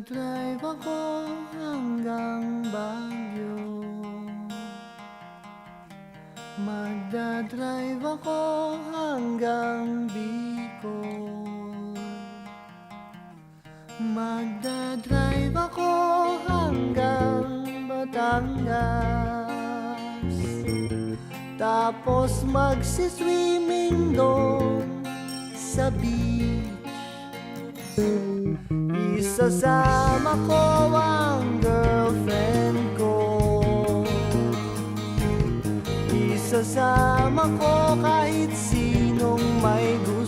Drive ako hanggang Baguio. Magdadrive ako hanggang Bicol. Magdadrive ako hanggang Batangas. Tapos magsiswimming doon sa beach. Isasama ko ang girlfriend ko. Isasama ko kahit sinong may gusto.